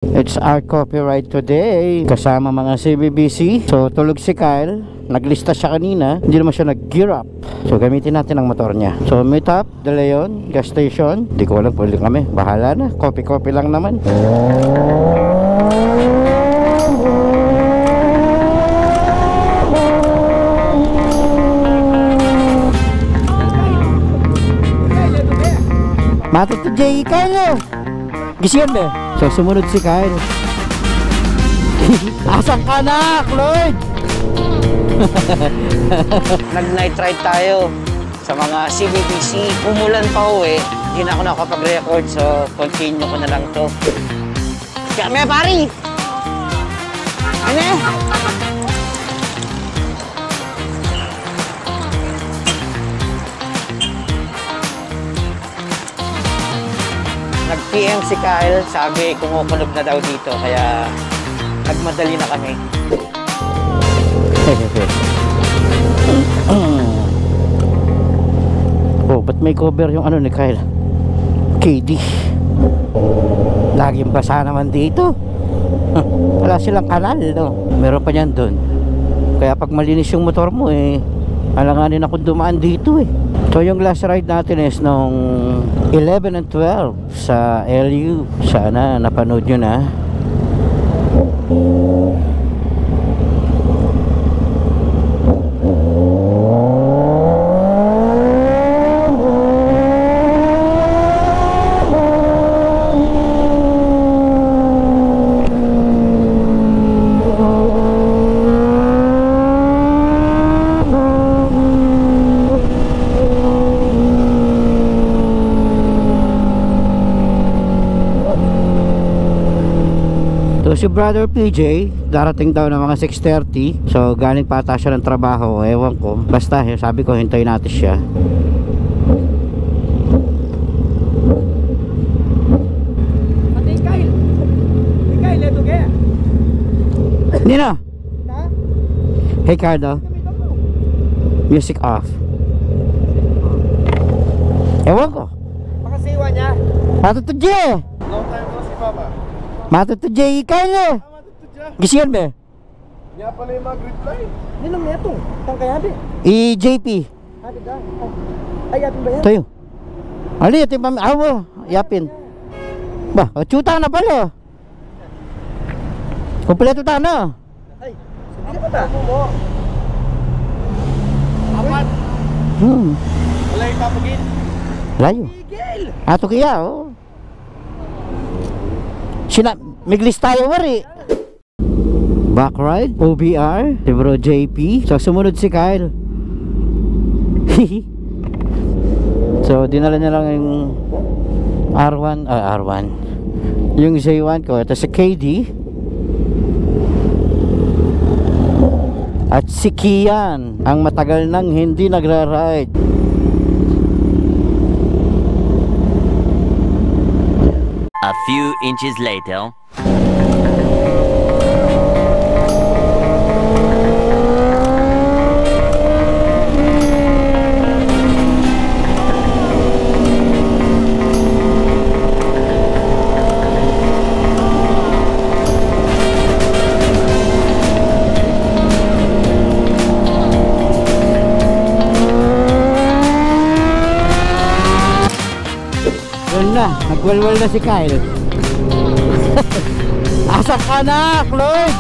It's our copyright today kasama mga CBBC. So tulog si Kyle, naglista siya kanina, hindi naman siya nag-gear up. So gamitin natin ang motor niya. So meet up, De Leon, gas station. Di ko alam, pwede kami, bahala na, copy lang naman. Matot to Jay, Kyle. Gisyan ba? So sumunod si Kyle. Asan ka na, Lloyd? Nag-night ride tayo sa mga CBBC. Umulan pa uwi, hindi na ako nakapag-record, so continue ko na lang to. Kaya pari! Ano? Nag-PM si Kyle, sabi kumukulog na daw dito, kaya nagmadali na kami. Oh, ba't may cover yung ano ni Kyle? KD. Laging basa naman dito. Wala silang kanal, no? Meron pa niyan doon. Kaya pag malinis yung motor mo, alanganin ako dumaan dito, eh. So yung last ride natin is nung 11 and 12 sa LU. Sana napanood nyo na. So si brother PJ darating daw ng mga 6:30. So galing pa ata siya ng trabaho, ewan ko. Basta sabi ko hintayin natin siya. Nino? Hey Cardo, music off. Ewan ko. Pakasiwa niya. Matuto Jay. Long time no si Papa. Matuto Jay Kyle. Gisyan ba? Niya pala yung mag-reply. Ninong neto. Tang kaya di. JP. Hadi ka. Ay, yapin ba yan? Tayo. Ali, ito yung awo. Yapin. Ba, chuta na pala. Kompleto ta na. Ay, hindi ka ta. Apat. Wala yung papagin. Layo. Miguel. Ato kaya, oh. Miglis tayo, wari. Back ride, OBR, si bro JP. So sumunod si Kyle. So dinala niya lang yung R1, yung J1 ko. Ito si KD. At si Kian, ang matagal nang hindi nagra-ride. A few inches later. Yun na, nagwalwal na si Kyle. Asan ka na, Lloyd?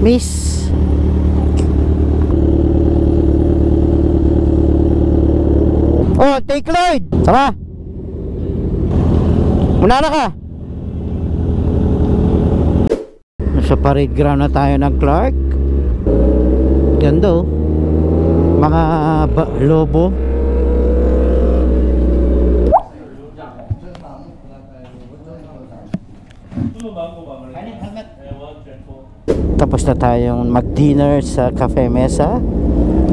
Miss. Oh, take Lloyd. Tara. Muna na ka. Nasa parade ground na tayo ng Clark. Ganda oh. Mga lobo. Tapos na tayong mag-dinner sa Cafe Mesa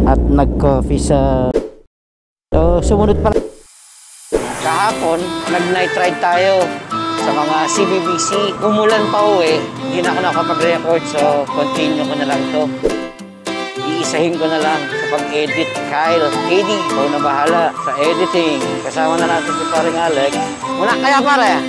at nag-coffee sa... So, sumunod pala. Kahapon, nag-night ride tayo sa mga CBBC. Umulan pa uwi, hindi na ako nakapag-record, so continue ko na lang to. Iisahin ko na lang sa pag-edit. Kyle, KD, ikaw na bahala sa editing. Kasama na natin si paring Alex. Muna kaya pare?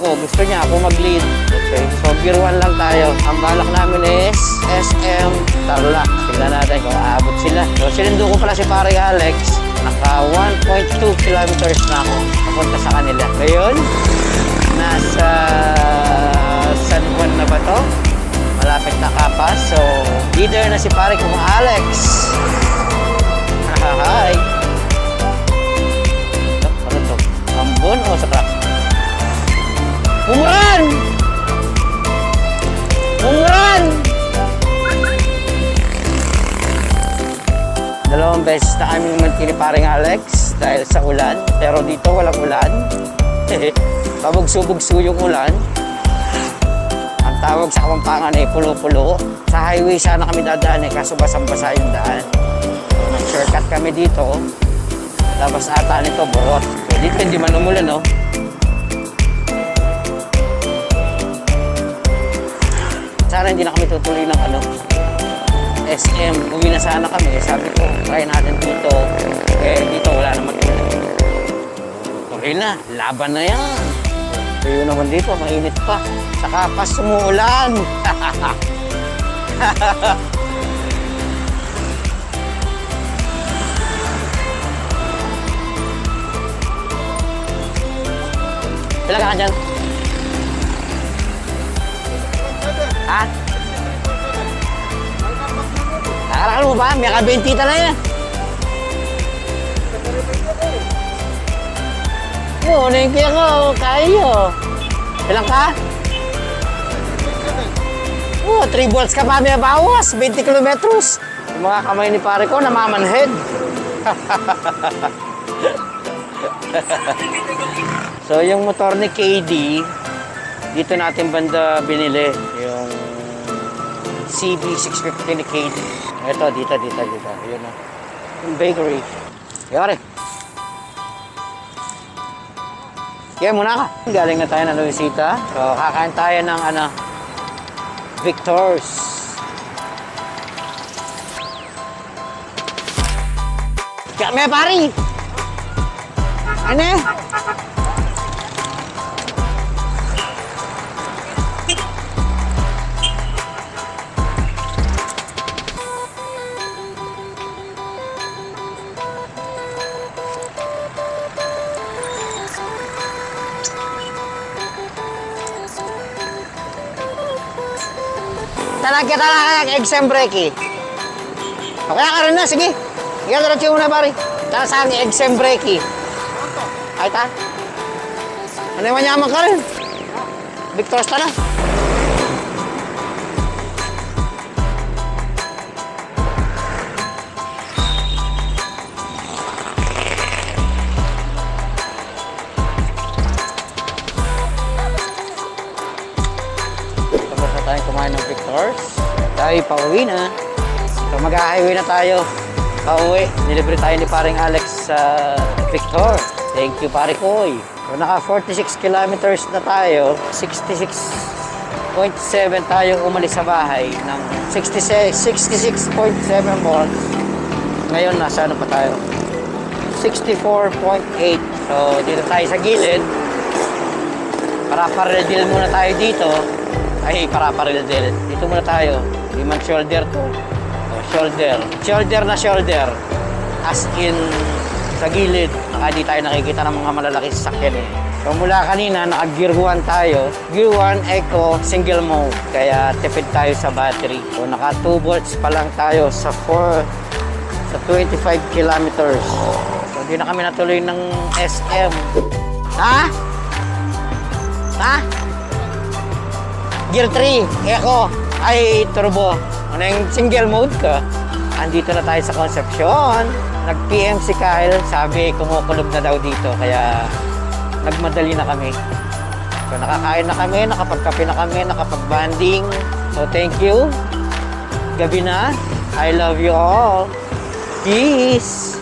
Oh, gusto niya ako mag-lead. Okay, so Gear 1 lang tayo. Ang balak namin is SM Tarlac. Tingnan natin kung aabot sila. So sinundo ko pala si paring Alex. Naka 1.2 kilometers na ako papunta sa kanila. Ngayon, nasa San Juan na ba to? Malapit na Kapas. So, leader na si pare kong Alex. Hi! Ano to? Ambon o sa truck? Umuran! Umuran! Dalawang beses na kami naman ni paring Alex dahil sa ulan. Pero dito walang ulan. Pabugso-bugso yung ulan. Ang tawag sa Kapampangan ay pulo-pulo. Sa highway sana kami dadaan kaso basang-basa yung daan. So, nag-shortcut kami dito. Tapos ata nito, burot. So, dito hindi man umulan, no? Sana hindi na kami tutuloy ng SM. Uwi na sana kami. Sabi ko, try natin dito. Dito wala naman ulan. Okay na, laban na yan. Kaya naman dito, mainit pa. Sa Kapas, sumuulan. Talaga ka dyan? Ha? Nakakala mo ba? May ka-20 na yan. Oo, naingkaya ko. Kaya. Ilang ka? Oo, 3 volts ka pa may bawas. 20 kilometros. Yung mga kamay ni pare ko, namamanhead. So, yung motor ni KD, dito natin banda binili. Yung CB650 ni KD. Ito, dito. Yun o. Yung bakery. Yari. Kaya muna ka. Galing na tayo ng Luisita. So, kakain tayo ng Victor's. Kaya may pari! Ano? Talagyan ka ng exam brake. Okay ka rin na, sige. Ikaw diretso muna pare. Tala sa akin exam brake. Ay ta. Ano yung manyaman ka rin? Victor's ta na. Kumain ng Victor's. Tayo pauwi na. So mag-highway na tayo. Pauwi. Nilibre tayo ni paring Alex sa Victor. Thank you pare koy. So naka 46 kilometers na tayo. 66.7 tayo umalis sa bahay ng 66.7 volts. Ngayon nasa ano pa tayo? 64.8. So dito tayo sa gilid. Para-parallel muna tayo dito. Ay, para-parallel. Dito muna tayo. Hindi man shoulder to. So, shoulder. Shoulder na shoulder. As in, sa gilid. Di tayo nakikita ng mga malalaki sasakyan eh. So mula kanina, naka-gear 1 tayo. Gear 1 Eco single mode. Kaya tipid tayo sa battery. So naka 2 volts pa lang tayo sa 25 kilometers. So di na kami natuloy ng SM. Ha? Ha? Gear 3 Eco ay turbo. Ano yung single mode ka? Andito na tayo sa Concepcion. Nag-PM si Kyle. Sabi kumukulog na daw dito. Kaya nagmadali na kami. So nakakain na kami, nakapagkape na kami, nakapag-banding. So thank you. Gabi na. I love you all. Peace.